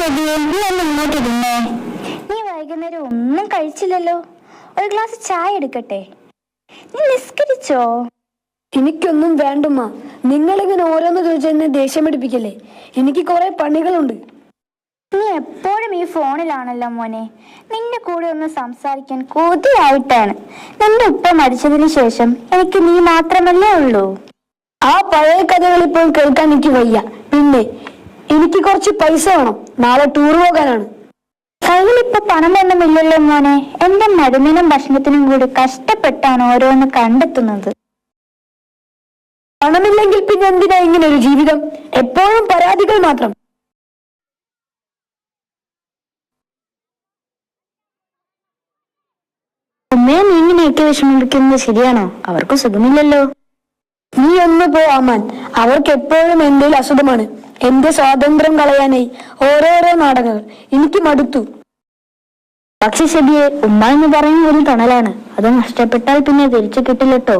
ഇങ്ങോട്ടിരുന്നേ. നീ വൈകുന്നേരം ഒന്നും കഴിച്ചില്ലല്ലോ. ഒരു ഗ്ലാസ് ചായ എടുക്കട്ടെ? നീ നിസ്കരിച്ചോ? എനിക്കൊന്നും വേണ്ടുമ്മ. നിങ്ങളിങ്ങനെ ഓരോന്ന് ചോദിച്ച് എന്നെ ദേഷ്യം പിടിപ്പിക്കല്ലേ. എനിക്ക് കുറെ പണികളുണ്ട്. നീ എപ്പോഴും ഈ ഫോണിലാണല്ലോ മോനെ. നിന്റെ കൂടെ ഒന്ന് സംസാരിക്കാൻ കൊതിയായിട്ടാണ്. നിന്റെ ഉപ്പ മരിച്ചതിന് ശേഷം എനിക്ക് നീ മാത്രമല്ലേ ഉള്ളൂ. ആ പഴയ കഥകൾ ഇപ്പോൾ കേൾക്കാൻ എനിക്ക് വയ്യ. പിന്നെ എനിക്ക് കുറച്ച് പൈസ വേണം. നാളെ ടൂർ പോകാനാണ്. കയ്യിലിപ്പൊ പണമൊന്നുമില്ലല്ലോ മോനെ. എന്റെ മരുന്നിനും ഭക്ഷണത്തിനും കൂടി കഷ്ടപ്പെട്ടാണ് ഓരോന്ന് കണ്ടെത്തുന്നത്. പണമില്ലെങ്കിൽ പിന്നെ എന്തിനാ ഇങ്ങനെ ഒരു ജീവിതം? എപ്പോഴും പരാതികൾ മാത്രം. അമ്മയെ നീ ഇങ്ങനെയൊക്കെ വിഷമിക്കുന്നത് ശരിയാണോ? അവർക്ക് സുഖമില്ലല്ലോ. നീ ഒന്ന് പോ അമ്മാൻ. അവർക്ക് എപ്പോഴും എന്തെങ്കിലും അസുഖമാണ്. എന്റെ സ്വാതന്ത്ര്യം കളയാനായി ഓരോരോ നാടകങ്ങൾ. എനിക്ക് മടുത്തു. പക്ഷെ ശരിയെ, ഉമ്മ എന്ന് പറയുന്ന ഒരു തണലാണ്. അത് നഷ്ടപ്പെട്ടാൽ പിന്നെ തിരിച്ചു കിട്ടില്ലട്ടോ.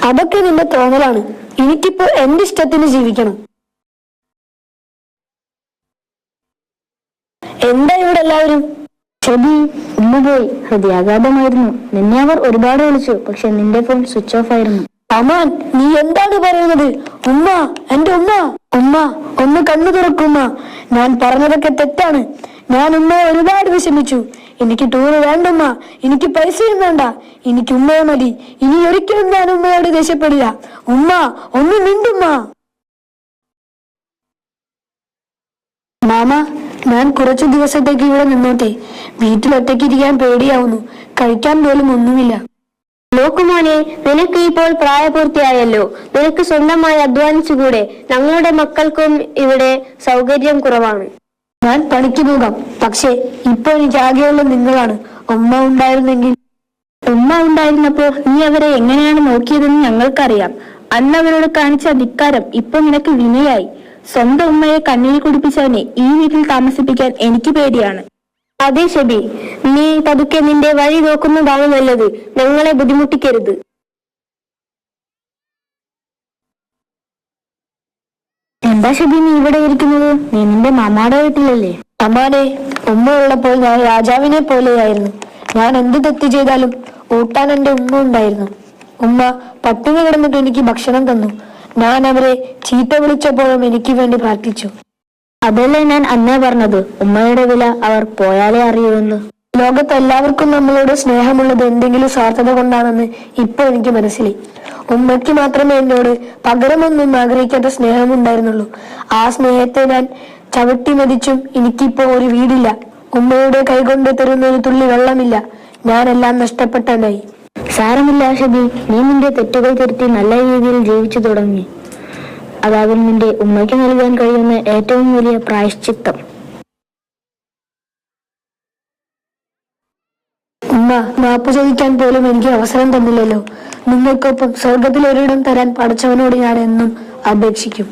അതൊക്കെ നിന്റെ തോന്നലാണ്. എനിക്കിപ്പോ എന്റെ ഇഷ്ടത്തിന് ജീവിക്കണം. എന്താ ഇവിടെ എല്ലാവരും? ശരി, ഉമ്മ പോയി. ഹൃദയാഘാതമായിരുന്നു. നിന്നെ അവർ ഒരുപാട് വിളിച്ചു. പക്ഷെ നിന്റെ ഫോൺ സ്വിച്ച് ഓഫ് ആയിരുന്നു. അമാൻ, നീ എന്താണ് പറയുന്നത്? ഉമ്മ, എന്റെ ഉമ്മ. ഉമ്മ, ഒന്ന് കണ്ണു തുറക്കുമ്മ. ഞാൻ പറഞ്ഞതൊക്കെ തെറ്റാണ്. ഞാൻ ഉമ്മയെ ഒരുപാട് വിഷമിച്ചു. എനിക്ക് ടൂറ് വേണ്ടുമ്മ. എനിക്ക് പൈസയും വേണ്ട. എനിക്ക് ഉമ്മയെ മതി. ഇനി ഒരിക്കലും ഞാൻ ഉമ്മയോട് ദേഷ്യപ്പെടില്ല. ഉമ്മ, ഒന്ന് മിണ്ടുമ്മ. മാമ, ഞാൻ കുറച്ചു ദിവസത്തേക്ക് ഇവിടെ നിന്നോട്ടെ. വീട്ടിൽ ഒറ്റയ്ക്ക് ഇരിക്കാൻ പേടിയാവുന്നു. കഴിക്കാൻ പോലും ഒന്നുമില്ല. നോക്കുമോനെ, നിനക്ക് ഇപ്പോൾ പ്രായപൂർത്തിയായല്ലോ. നിനക്ക് സ്വന്തമായി അധ്വാനിച്ചുകൂടെ? ഞങ്ങളുടെ മക്കൾക്കും ഇവിടെ സൗകര്യം കുറവാണ്. ഞാൻ പണിക്ക് പോകാം. പക്ഷേ ഇപ്പൊ എനിക്ക് ആകെയുള്ള നിങ്ങളാണ്. ഉമ്മ ഉണ്ടായിരുന്നെങ്കിൽ. ഉമ്മ ഉണ്ടായിരുന്നപ്പോ നീ അവരെ എങ്ങനെയാണ് നോക്കിയതെന്ന് ഞങ്ങൾക്കറിയാം. അന്ന് അവരോട് കാണിച്ച ധിക്കാരം ഇപ്പൊ നിനക്ക് വിനയായി. സ്വന്തം ഉമ്മയെ കണ്ണീർ കുടിപ്പിച്ചവനെ ഈ വീട്ടിൽ താമസിപ്പിക്കാൻ എനിക്ക് പേടിയാണ്. അതെ ഷബി, നീ പതുക്കെ നിന്റെ വഴി നോക്കുന്നതാണ് നല്ലത്. ഞങ്ങളെ ബുദ്ധിമുട്ടിക്കരുത്. എന്താ ഷബി നീ ഇവിടെ ഇരിക്കുന്നത്? നീ നിന്റെ മാമാടെ വീട്ടിലല്ലേ? അമ്മാനെ, ഉമ്മ ഉള്ളപ്പോൾ ഞാൻ രാജാവിനെ പോലെയായിരുന്നു. ഞാൻ എന്ത് തെറ്റ് ചെയ്താലും ഊട്ടാൻ എന്റെ ഉമ്മ ഉണ്ടായിരുന്നു. ഉമ്മ പട്ടിണി കിടന്നിട്ട് എനിക്ക് ഭക്ഷണം തന്നു. ഞാൻ അവരെ ചീത്ത വിളിച്ചപ്പോഴും എനിക്ക് വേണ്ടി പ്രാർത്ഥിച്ചു. അതല്ലേ ഞാൻ അന്നേ പറഞ്ഞത്, ഉമ്മയുടെ വില അവർ പോയാലേ അറിയുമെന്ന്. ലോകത്ത് എല്ലാവർക്കും നമ്മളോട് സ്നേഹമുള്ളത് എന്തെങ്കിലും സ്വാർത്ഥത കൊണ്ടാണെന്ന് ഇപ്പൊ എനിക്ക് മനസ്സിലായി. ഉമ്മയ്ക്ക് മാത്രമേ എന്നോട് പകരമൊന്നും ആഗ്രഹിക്കാത്ത സ്നേഹമുണ്ടായിരുന്നുള്ളൂ. ആ സ്നേഹത്തെ ഞാൻ ചവിട്ടി മതിച്ചും എനിക്കിപ്പോ ഒരു വീടില്ല. ഉമ്മയുടെ കൈകൊണ്ട് തരുന്ന ഒരു തുള്ളി വെള്ളമില്ല. ഞാനെല്ലാം നഷ്ടപ്പെട്ടതായി. സാരമില്ല ഷബി, നീ നിന്റെ തെറ്റുകൾ തിരുത്തി നല്ല രീതിയിൽ ജീവിച്ചു തുടങ്ങി. അതാകും നിന്റെ ഉമ്മയ്ക്ക് നൽകാൻ കഴിയുന്ന ഏറ്റവും വലിയ പ്രായശ്ചിത്തം. ഉമ്മ മാപ്പ് ചോദിക്കാൻ പോലും എനിക്ക് അവസരം തന്നില്ലല്ലോ. നിങ്ങൾക്കൊപ്പം സ്വർഗത്തിൽ ഒരിടം തരാൻ പഠിച്ചവനോട് ഞാൻ എന്നും അപേക്ഷിക്കും.